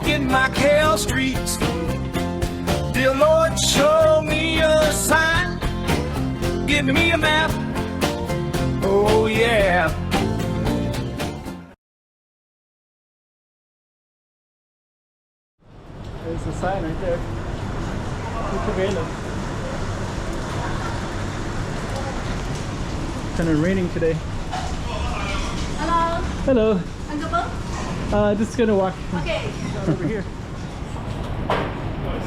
Walking Macau Streets. Dear Lord, show me a sign. Give me a map. Oh yeah. There's the sign right there. Cotovelo. Kind of raining today. Hello. Hello. Uncle. Just gonna walk Okay. over here.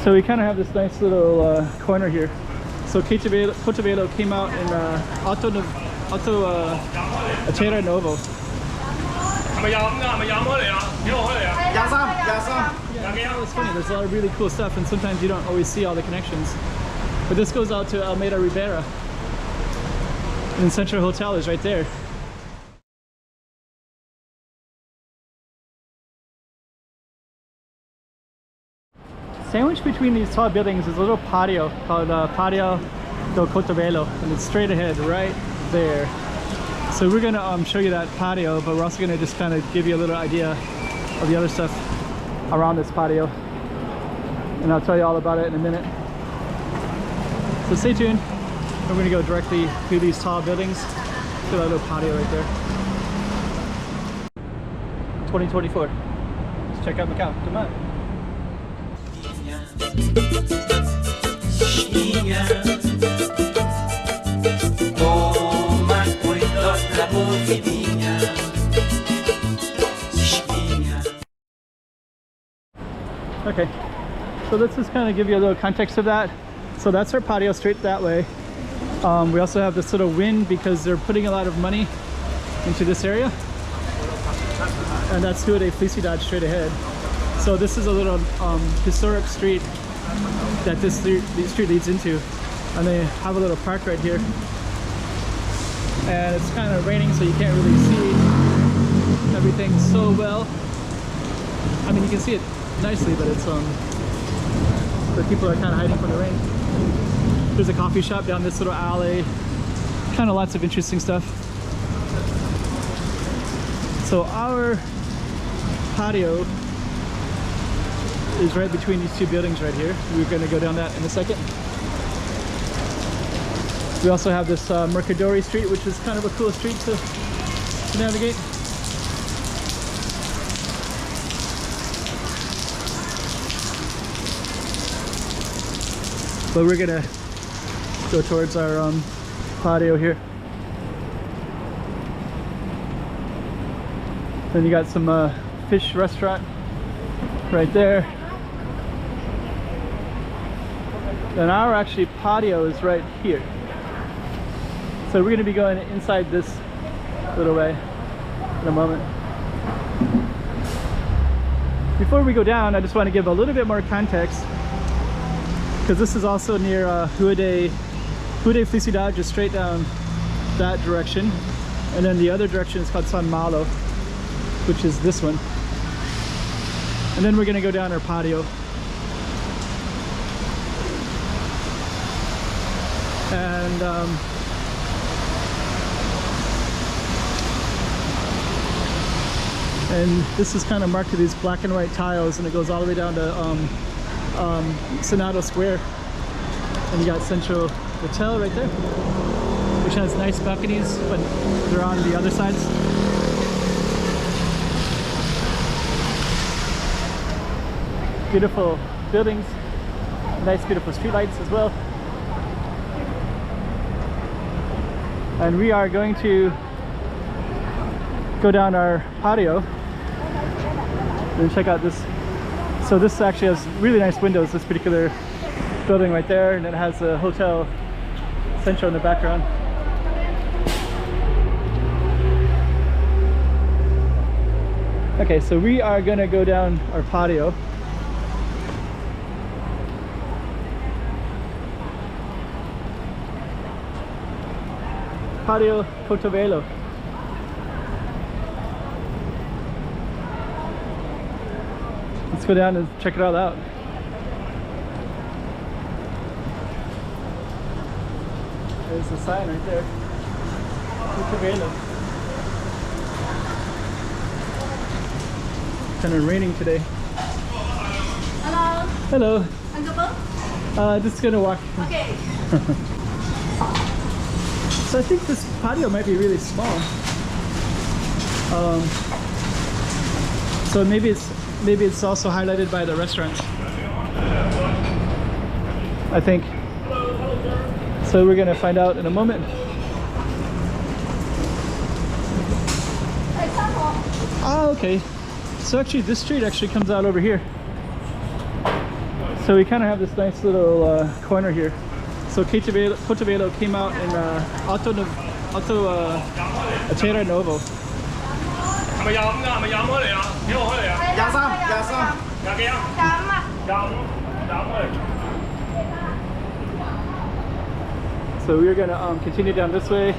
So we kind of have this nice little corner here. So Cotovelo came out in Atera Novo. Yeah, it's funny. There's a lot of really cool stuff, and sometimes you don't always see all the connections. But this goes out to Almeida Ribera. And Central Hotel is right there. Sandwiched between these tall buildings is a little patio called Pátio do Cotovelo, and it's straight ahead right there. So we're gonna show you that patio, but we're also gonna just kind of give you a little idea of the other stuff around this patio, and I'll tell you all about it in a minute. So stay tuned. We're gonna go directly through these tall buildings to that little patio right there. 2024. Let's check out Macau. Come on. Okay, so let's just kind of give you a little context of that. So that's our patio straight that way. We also have this little wind because they're putting a lot of money into this area, and that's Rua de Felicidade straight ahead. So this is a little historic street that this street leads into, and they have a little park right here, and it's kind of raining so you can't really see everything so well. I mean, you can see it nicely, but it's the people are kind of hiding from the rain. There's a coffee shop down this little alley, kind of lots of interesting stuff. So our patio is right between these two buildings right here. We're going to go down that in a second. We also have this Mercadori Street, which is kind of a cool street to navigate. But we're gonna go towards our patio here. Then you got some fish restaurant right there. Then our actually patio is right here. So we're gonna be going inside this little way in a moment. Before we go down, I just want to give a little bit more context, because this is also near Rua de Felicidade, just straight down that direction, and then the other direction is called San Malo, which is this one. And then we're going to go down our patio. And this is kind of marked with these black and white tiles, and it goes all the way down to Senado Square. And you got Central Hotel right there, which has nice balconies, but they're on the other sides. Beautiful buildings, nice beautiful streetlights as well. And we are going to go down our patio and check out this. So this actually has really nice windows, this particular building right there, and it has a Hotel Central in the background. Okay, so we are gonna go down our patio. Pátio Cotovelo. Let's go down and check it all out. There's the sign right there. Cotovelo. Kind of raining today. Hello. On the boat? Just gonna walk. Okay. So I think this patio might be really small. So maybe it's also highlighted by the restaurants. I think. So we're gonna find out in a moment. Oh, okay. So actually, this street actually comes out over here. So we kind of have this nice little corner here. So Cotovelo came out in Terra Novo. So we're gonna continue down this way.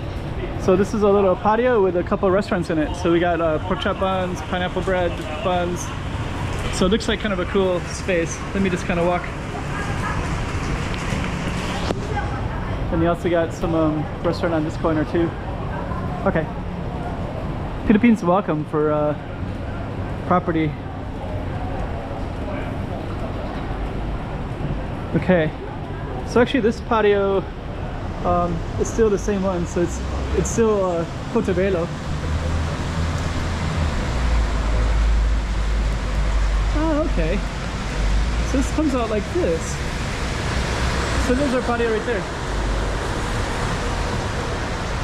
So this is a little patio with a couple restaurants in it. So we got pork chop buns, pineapple bread buns. So it looks like kind of a cool space. Let me just kind of walk. And you also got some restaurant on this corner too. Okay. Philippines welcome for property. Okay. So actually this patio is still the same one. So it's still Cotovelo. Oh, okay. So this comes out like this. So there's our patio right there.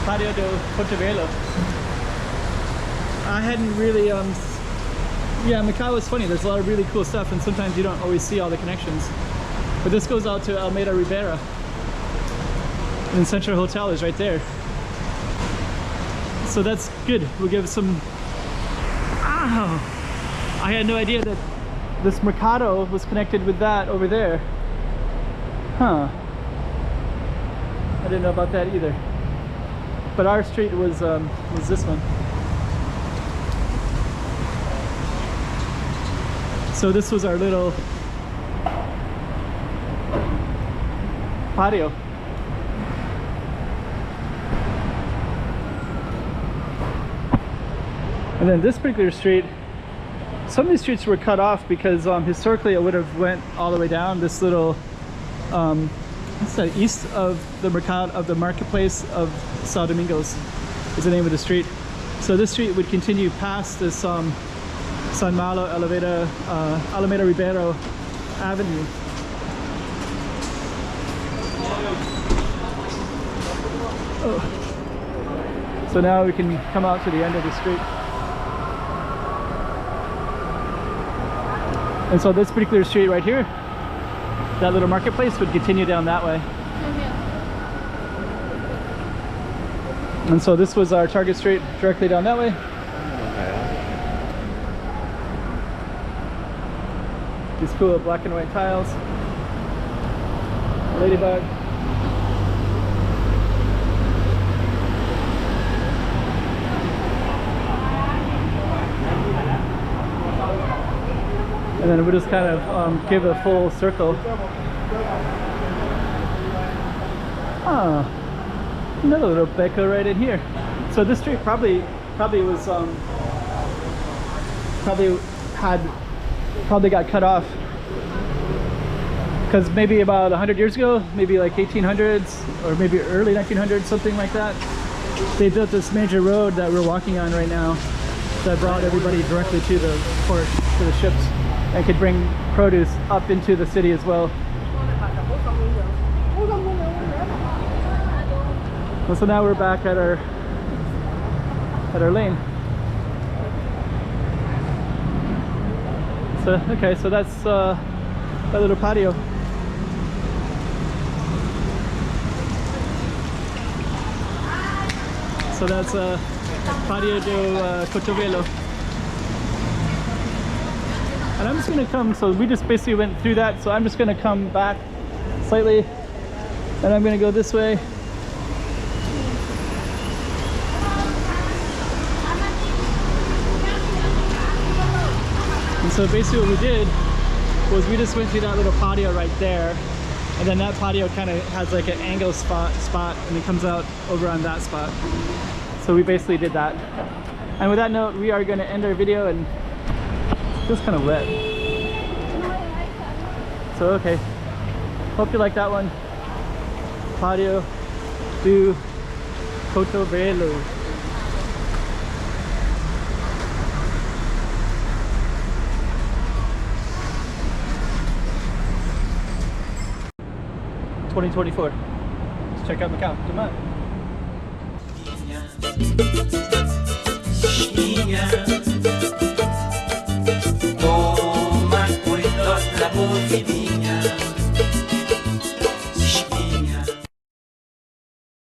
Patio de Cotovelo. I hadn't really, yeah, Macau is funny. There's a lot of really cool stuff, and sometimes you don't always see all the connections. But this goes out to Almeida Ribera. And Central Hotel is right there. So that's good. We'll give some... Ow! I had no idea that this Mercado was connected with that over there. Huh. I didn't know about that either. But our street was this one. So this was our little patio. And then this particular street, some of these streets were cut off because historically it would have went all the way down this little what's that, east of the Mercado, of the marketplace of São Domingos is the name of the street. So this street would continue past this San Malo Alameda Ribeiro Avenue. Oh. So now we can come out to the end of the street. And so this particular street right here, that little marketplace would continue down that way. And so this was our target street directly down that way. These cool black and white tiles. Ladybug. And then we'll just kind of give a full circle. Ah, another little beco right in here. So this street probably was probably got cut off because maybe about 100 years ago, maybe like 1800s or maybe early 1900s, something like that, they built this major road that we're walking on right now that brought everybody directly to the port, to the ships, and could bring produce up into the city as well. Well, so now we're back at our lane. So okay, so that's that little patio. So that's Patio de Cotovelo. And I'm just gonna come, so we just basically went through that, so I'm just gonna come back slightly and I'm gonna go this way. And so basically what we did was we just went through that little patio right there, and then that patio kind of has like an angle spot and it comes out over on that spot. So we basically did that. And with that note, we are going to end our video, and it feels kind of wet. So okay, hope you like that one. Pátio do Cotovelo. $2024. Let's check out Macau. Come on.